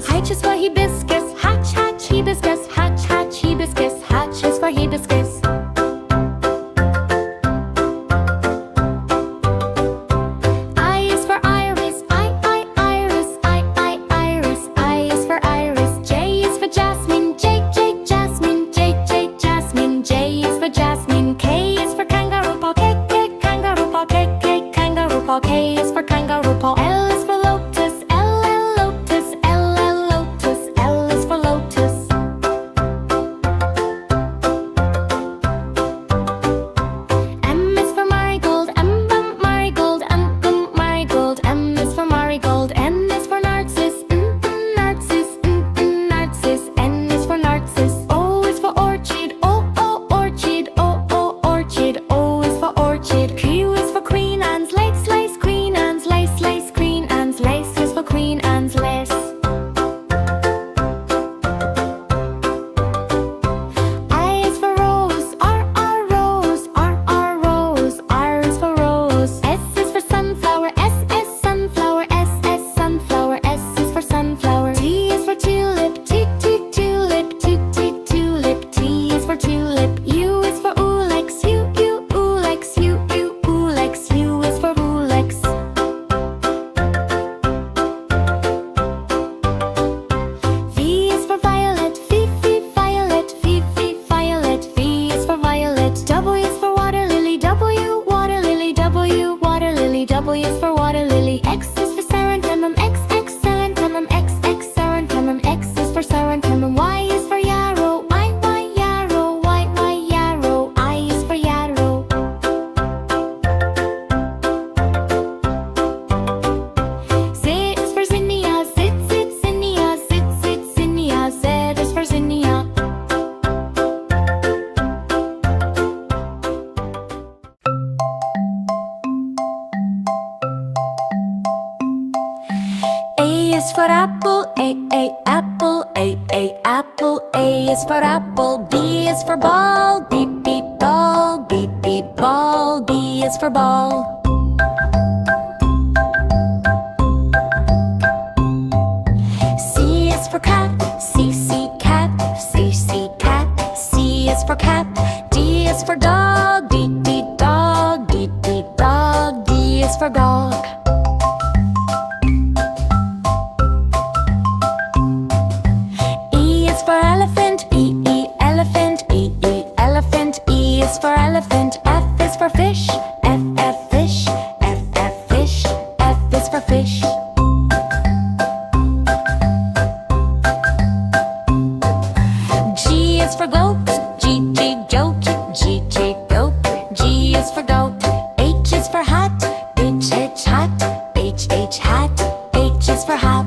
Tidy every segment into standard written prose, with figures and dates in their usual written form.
hibiscus. H is for hibiscus. Hatch, hatch, hibiscus. Hatch, hatch, hibiscus. Hatch is for hibiscus. I is for iris. Iris. Iris. I is for iris. J is for jasmine. J, jasmine. J, jasmine. J is for jasmine. K is for kangaroo paw. K, kangaroo paw. K, kangaroo paw. K is for kangaroo paw. L is for lotus. L, lotus. L, lotus. L is for lotus. M is for marigold. M, marigold. M, marigold. M is for marigold. N is for narcissus. Narcissus. Narcissus. N is for narcissus. O is for orchid. O, orchid. O, orchid. O is for orchid. Q is for Queen Anne's lace. Lace. Queen Anne's lace. Lace. Queen Anne's lace is for Queen Anne's lace. I is for rose. R, rose. R, rose. R is for rose. S is for sunflower. S, sunflower. S, sunflower. S is for sunflower. T is for tulip. T, tulip. T, tulip. T is for tulip. U is for ulex. U, ulex. U, ulex. U is for ulex. V is for violet. V, violet. V, violet. V is for violet. W is for water lily. W, water lily. W, water lily. W is for water lily. X is for serentemum. X, serentemum. X, serentemum. X is for serentemum. Y is for yarrow. Y, yarrow. Y, yarrow. I is for yarrow. Z is for zinnia. Z, zinnia. Z, zinnia. Z is for zinnia. A is for apple. A, apple. A, apple. A is for apple. B is for ball. B, ball. B, ball. B is for ball. C is for cat. C, cat. C, cat. C is for cat. D is for dog. D, dog. D, dog. D is for dog. E is for elephant. E, elephant. E, elephant. E is for elephant. F is for fish. F, fish. F, fish. F is for fish. G is for goat. G, goat. G, goat. G is for goat. H is for hat. H, hat. H, hat. H is for hat.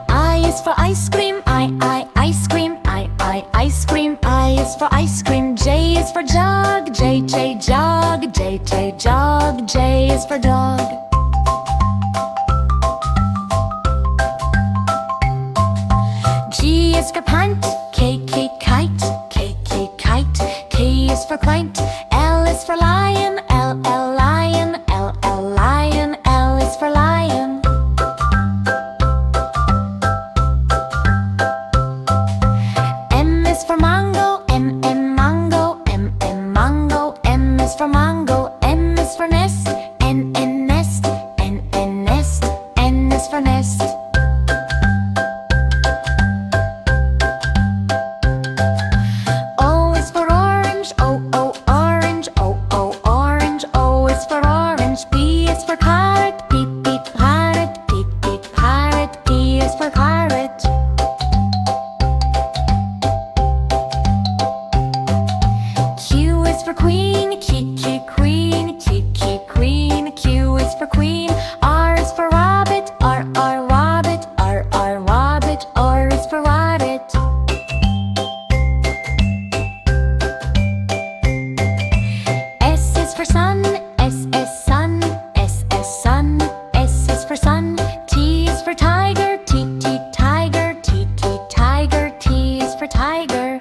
I is for ice cream. I, ice cream. I, ice cream. I is for ice cream. J is for jug. J, jug. J, jug. J is for dog. G is for pant. K, kite. K, kite. K is for kite. L is for lion. L, lion. L, lion. L is for lion. M is for mango. M, mango. M, mango. M is for mango. N is for nest. N, nest. N, nest. N is for nest. O is for orange. O, orange. O, orange. O is for orange. P is for carrot. P, parrot. P, parrot. P is for carrot. Q is for queen. Q, queen. Q, queen. Q is for queen. R is for rabbit. R, rabbit. R, rabbit. R is for rabbit. S is for sun. S, sun. S, sun. S is for sun. T is for tiger. T, tiger. T, tiger. T is for tiger.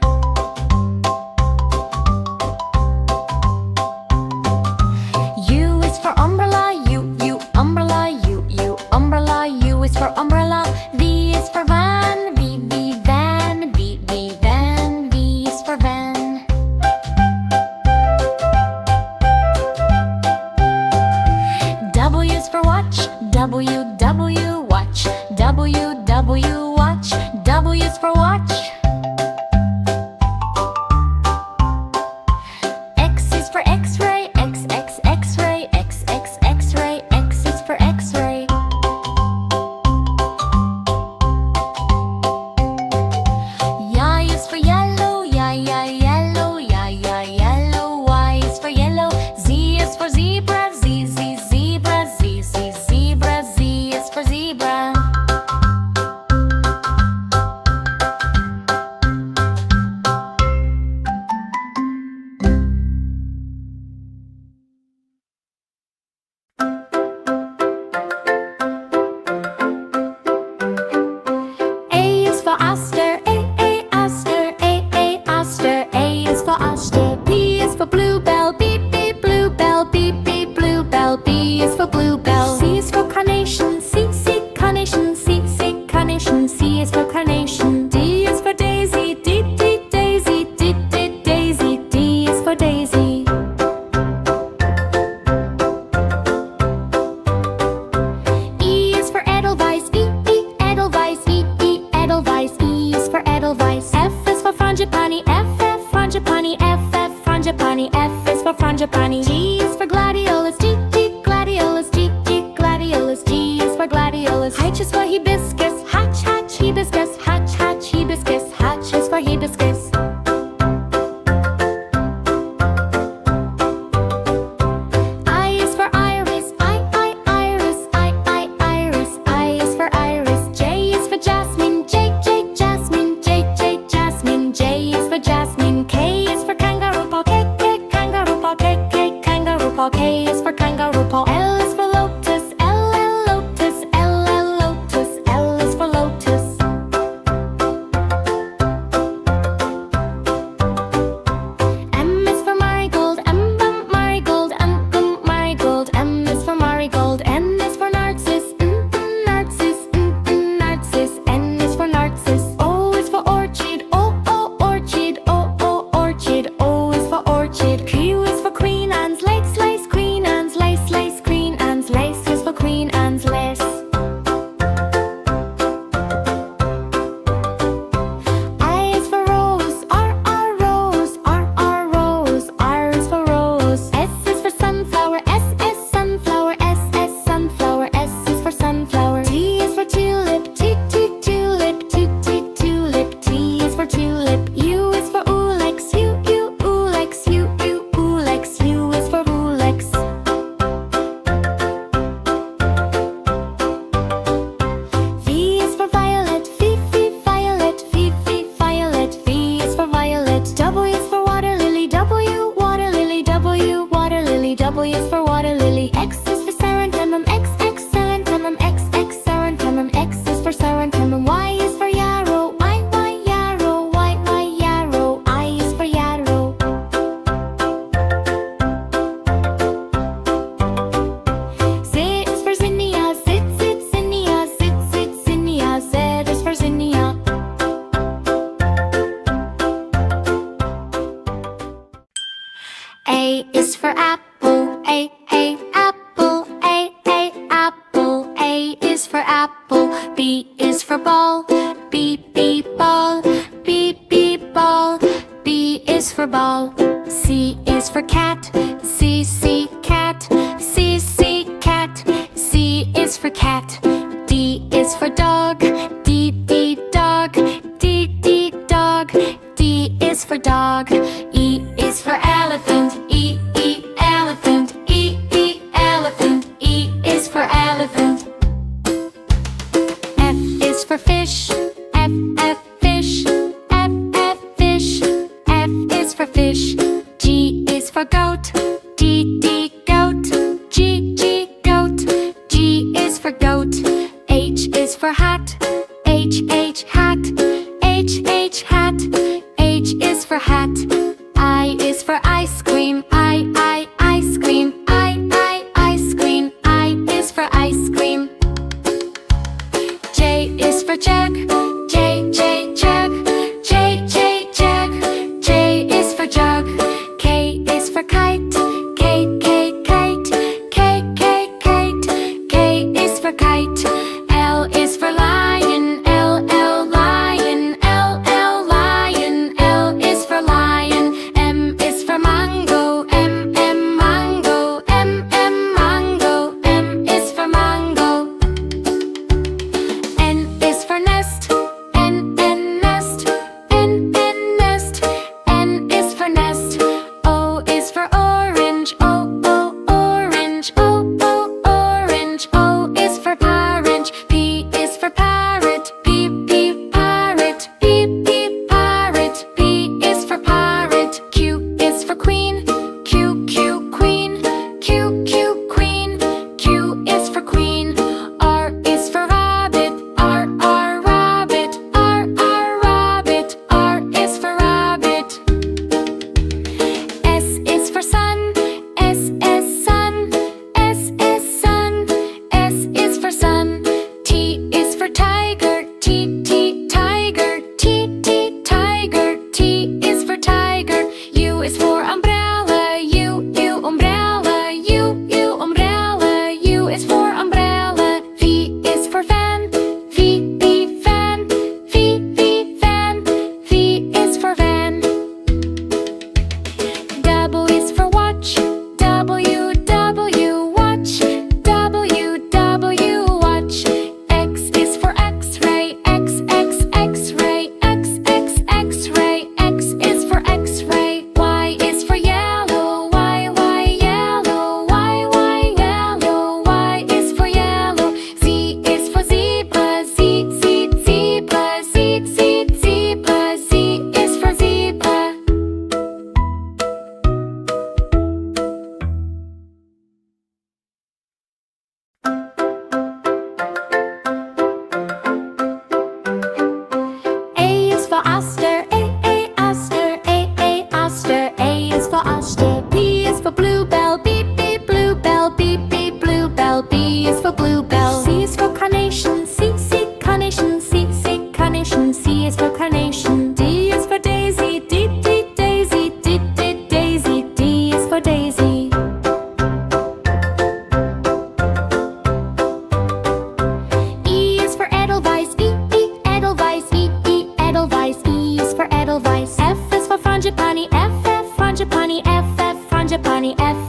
frangipani. G is for gladiolus, G, G, gladiolus, G, G, gladiolus. G is for gladiolus. H is for hibiscus, hatch, hatch, hibiscus, hatch, hatch, hibiscus. Hatch is for hibiscus. I is for iris, iris, iris. I is for iris. J is for jasmine, J, J, jasmine, J, J, jasmine. J is for jasmine. K is for kangaroo paw, K, K, kangaroo paw, K, K, kangaroo paw. K is for kangaroo paw. L is for lotus, L, L, lotus, L, L, lotus. L is for lotus. M is for marigold, M, marigold, M, marigold. M is for marigold. N is for narcissus, narcissus, narcissus. N is for narcissus. O is for orchid, O, orchid, O, orchid. O is for orchid. Q is for queen anne's lace, lace, queen anne's lace, lace, queen anne's lace is for queen anne's lace. I is for rose, R, rose, R, rose. R is for rose. S is for sunflower, S, sunflower, S, sunflower. S is for sunflower. T is for tulip, T, T, tulip, T, T, tulip. T is for tulip. U is for ulex, U, ulex, U, ulex. U is for ulex. V is for violet, V, violet, V, violet. V is for violet. W is for water lily, W, water lily, W, water lily. W is for water lily. X is for serentemum, X, serentemum, X, serentemum. X is for serentemum. Y is for yarrow, Y, yarrow, Y, yarrow. I is for yarrow. Z is for zinnia, Z, zinnia, Z, zinnia. Z is for zinnia. A is for apple, A, apple, A, apple. A is for apple. B is for ball, B, ball, B, ball. B is for ball. C is for cat, C, cat, C, cat. C is for cat. D is for dog, D, dog, D, dog. D is for dog. E is for elephant, E, elephant, E, elephant. E is for elephant. F is for fish, F, fish, F, fish. F is for fish. G is for goat, D, goat, G, goat. G is for goat. H is for hat, H, hat, H, hat. H is for hat. I is for ice cream, I, ice cream, I, ice cream. I is for ice cream. J is for jug, J, jug, J, jug. J is for jug. K is for kite, K, kite, K, kite. K is for kite. L is for line.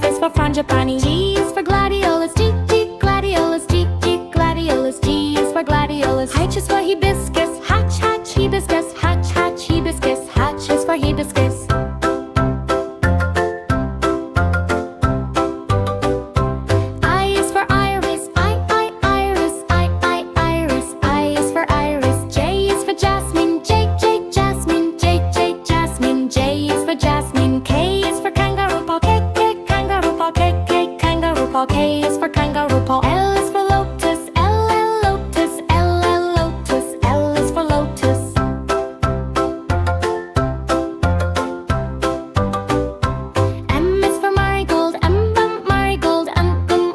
F is for frangipani. G is for gladiolus. G, G, gladiolus. G, G, gladiolus. G is for gladiolus. H is for hibiscus. Hatch, hatch, hibiscus. Hatch, hatch, hibiscus. Hatch is for hibiscus. I is for iris. I, iris. I, iris. I is for iris. J is for jasmine. J, J, jasmine. J, J, jasmine. J is for jasmine. K is for kangaroo paw. K, K, kangaroo paw. K, K, kangaroo paw. K is for kangaroo paw. L is for lotus. L, L, lotus. L, L, lotus. L is for lotus. M is for marigold. M, marigold. M,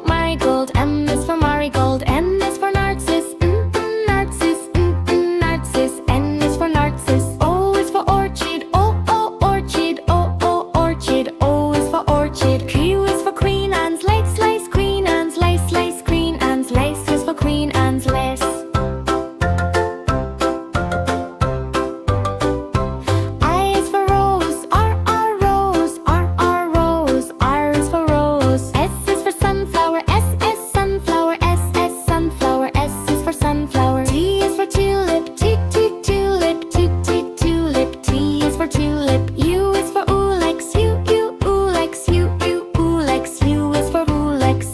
marigold. M is for marigold. N is for narcissus. Narcissus. Narcissus. N is for narcissus. O is for orchid. O, orchid. O, orchid. O is for orchid. Q is for Queen Anne's lace. Lace. Queen Anne's lace. Lace. Queen Anne's lace is for Queen Anne's lace. I is for rose. R, rose. R, rose. R is for rose. S is for sunflower. S, sunflower. S, sunflower. S is for sunflower. T is for tulip. T, tulip. T, tulip. T is for tulip. U is for ulex. U, ulex. U, ulex. U is for ulex.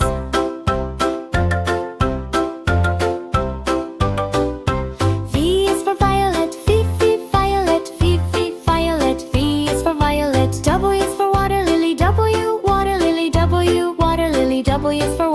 V is for violet. V, violet. V, violet. V is for violet. W is for water lily. W, water lily. W, water lily. W is for